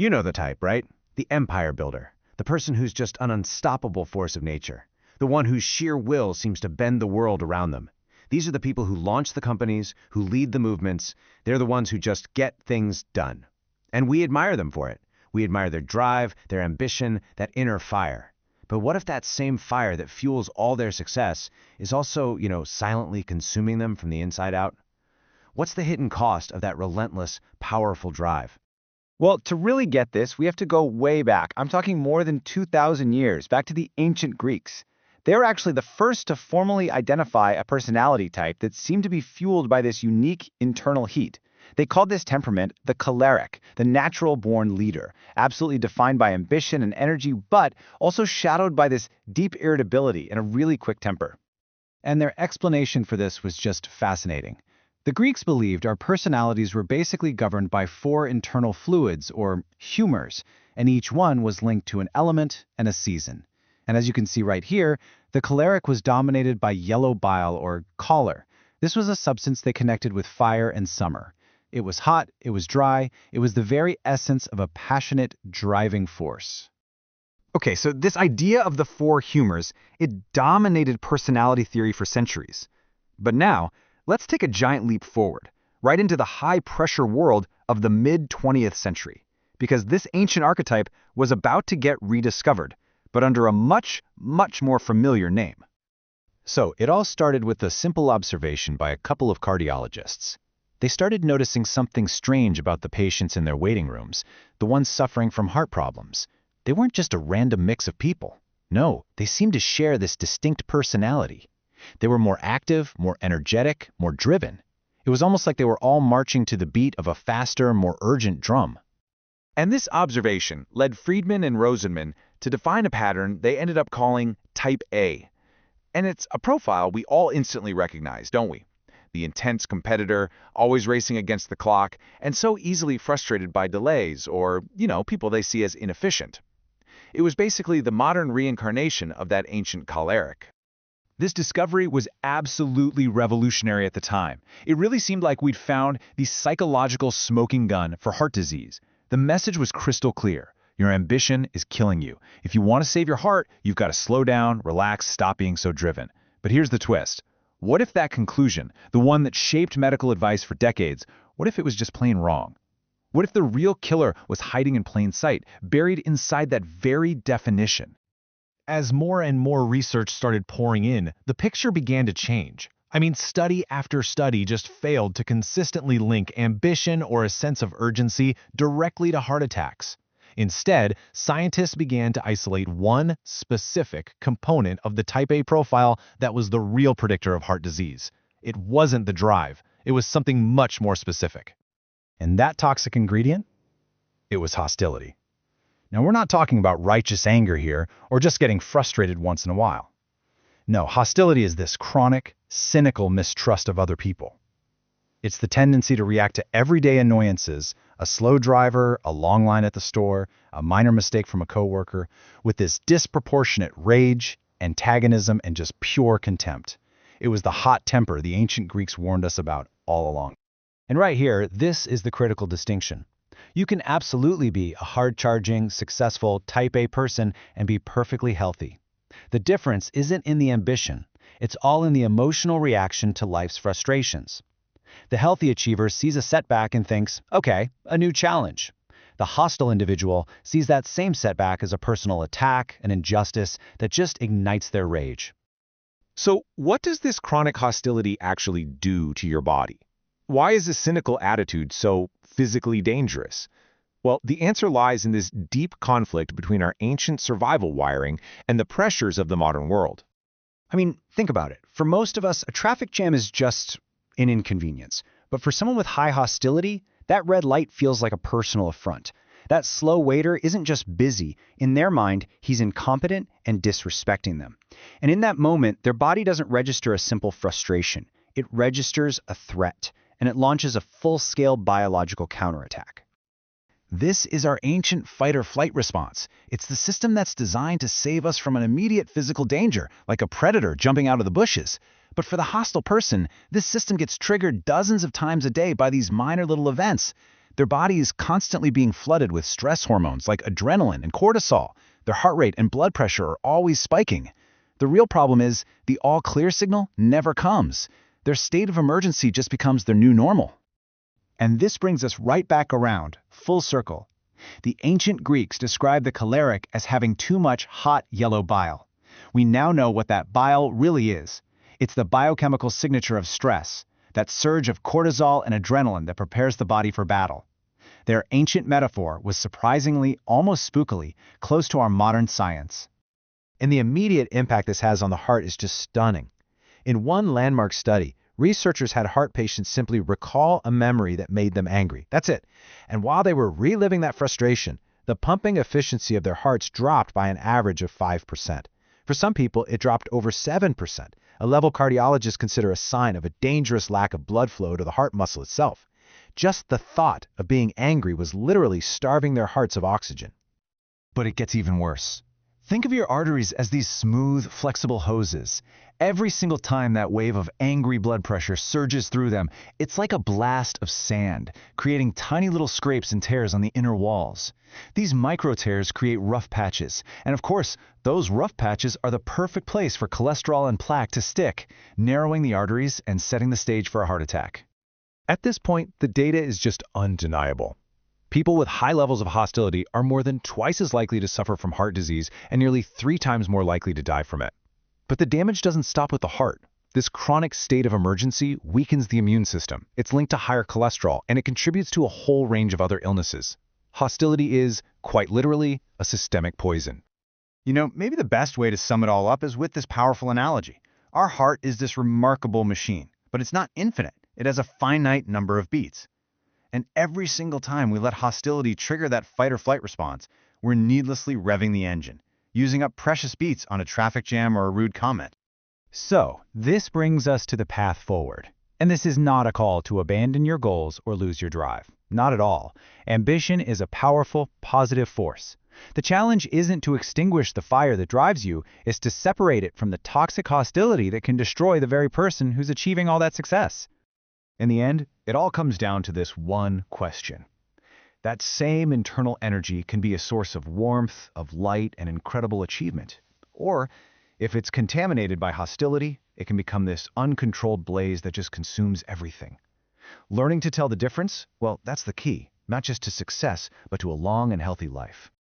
You know the type, right? The empire builder, the person who's just an unstoppable force of nature, the one whose sheer will seems to bend the world around them. These are the people who launch the companies, who lead the movements. They're the ones who just get things done. And we admire them for it. We admire their drive, their ambition, that inner fire. But what if that same fire that fuels all their success is also, silently consuming them from the inside out? What's the hidden cost of that relentless, powerful drive? Well, to really get this, we have to go way back. I'm talking more than 2,000 years, back to the ancient Greeks. They were actually the first to formally identify a personality type that seemed to be fueled by this unique internal heat. They called this temperament the choleric, the natural-born leader, absolutely defined by ambition and energy, but also shadowed by this deep irritability and a really quick temper. And their explanation for this was just fascinating. The Greeks believed our personalities were basically governed by 4 internal fluids, or humors, and each one was linked to an element and a season. And as you can see right here, the choleric was dominated by yellow bile, or choler. This was a substance they connected with fire and summer. It was hot, it was dry, it was the very essence of a passionate, driving force. Okay, so this idea of the 4 humors, it dominated personality theory for centuries. But now, let's take a giant leap forward, right into the high-pressure world of the mid-20th century, because this ancient archetype was about to get rediscovered, but under a much, much more familiar name. So it all started with a simple observation by a couple of cardiologists. They started noticing something strange about the patients in their waiting rooms, the ones suffering from heart problems. They weren't just a random mix of people. No, they seemed to share this distinct personality. They were more active, more energetic, more driven. It was almost like they were all marching to the beat of a faster, more urgent drum. And this observation led Friedman and Rosenman to define a pattern they ended up calling Type A. And it's a profile we all instantly recognize, don't we? The intense competitor, always racing against the clock, and so easily frustrated by delays or, people they see as inefficient. It was basically the modern reincarnation of that ancient choleric. This discovery was absolutely revolutionary at the time. It really seemed like we'd found the psychological smoking gun for heart disease. The message was crystal clear. Your ambition is killing you. If you want to save your heart, you've got to slow down, relax, stop being so driven. But here's the twist. What if that conclusion, the one that shaped medical advice for decades, what if it was just plain wrong? What if the real killer was hiding in plain sight, buried inside that very definition? As more and more research started pouring in, the picture began to change. Study after study just failed to consistently link ambition or a sense of urgency directly to heart attacks. Instead, scientists began to isolate one specific component of the Type A profile that was the real predictor of heart disease. It wasn't the drive. It was something much more specific. And that toxic ingredient? It was hostility. Now, we're not talking about righteous anger here, or just getting frustrated once in a while. No, hostility is this chronic, cynical mistrust of other people. It's the tendency to react to everyday annoyances, a slow driver, a long line at the store, a minor mistake from a coworker, with this disproportionate rage, antagonism, and just pure contempt. It was the hot temper the ancient Greeks warned us about all along. And right here, this is the critical distinction. You can absolutely be a hard-charging, successful Type A person and be perfectly healthy. The difference isn't in the ambition. It's all in the emotional reaction to life's frustrations. The healthy achiever sees a setback and thinks, okay, a new challenge. The hostile individual sees that same setback as a personal attack, an injustice that just ignites their rage. So what does this chronic hostility actually do to your body? Why is a cynical attitude so physically dangerous? Well, the answer lies in this deep conflict between our ancient survival wiring and the pressures of the modern world. Think about it. For most of us, a traffic jam is just an inconvenience. But for someone with high hostility, that red light feels like a personal affront. That slow waiter isn't just busy. In their mind, he's incompetent and disrespecting them. And in that moment, their body doesn't register a simple frustration. It registers a threat, and it launches a full-scale biological counterattack. This is our ancient fight-or-flight response. It's the system that's designed to save us from an immediate physical danger, like a predator jumping out of the bushes. But for the hostile person, this system gets triggered dozens of times a day by these minor little events. Their body is constantly being flooded with stress hormones like adrenaline and cortisol. Their heart rate and blood pressure are always spiking. The real problem is the all-clear signal never comes. Their state of emergency just becomes their new normal. And this brings us right back around, full circle. The ancient Greeks described the choleric as having too much hot yellow bile. We now know what that bile really is. It's the biochemical signature of stress, that surge of cortisol and adrenaline that prepares the body for battle. Their ancient metaphor was surprisingly, almost spookily, close to our modern science. And the immediate impact this has on the heart is just stunning. In one landmark study, researchers had heart patients simply recall a memory that made them angry. That's it. And while they were reliving that frustration, the pumping efficiency of their hearts dropped by an average of 5%. For some people, it dropped over 7%, a level cardiologists consider a sign of a dangerous lack of blood flow to the heart muscle itself. Just the thought of being angry was literally starving their hearts of oxygen. But it gets even worse. Think of your arteries as these smooth, flexible hoses. Every single time that wave of angry blood pressure surges through them, it's like a blast of sand, creating tiny little scrapes and tears on the inner walls. These micro tears create rough patches, and of course, those rough patches are the perfect place for cholesterol and plaque to stick, narrowing the arteries and setting the stage for a heart attack. At this point, the data is just undeniable. People with high levels of hostility are more than twice as likely to suffer from heart disease and nearly 3 times more likely to die from it. But the damage doesn't stop with the heart. This chronic state of emergency weakens the immune system. It's linked to higher cholesterol, and it contributes to a whole range of other illnesses. Hostility is, quite literally, a systemic poison. You know, maybe the best way to sum it all up is with this powerful analogy. Our heart is this remarkable machine, but it's not infinite. It has a finite number of beats. And every single time we let hostility trigger that fight or flight response, we're needlessly revving the engine, using up precious beats on a traffic jam or a rude comment. So, this brings us to the path forward. And this is not a call to abandon your goals or lose your drive. Not at all. Ambition is a powerful, positive force. The challenge isn't to extinguish the fire that drives you, it's to separate it from the toxic hostility that can destroy the very person who's achieving all that success. In the end, it all comes down to this one question. That same internal energy can be a source of warmth, of light, and incredible achievement. Or, if it's contaminated by hostility, it can become this uncontrolled blaze that just consumes everything. Learning to tell the difference, well, that's the key, not just to success, but to a long and healthy life.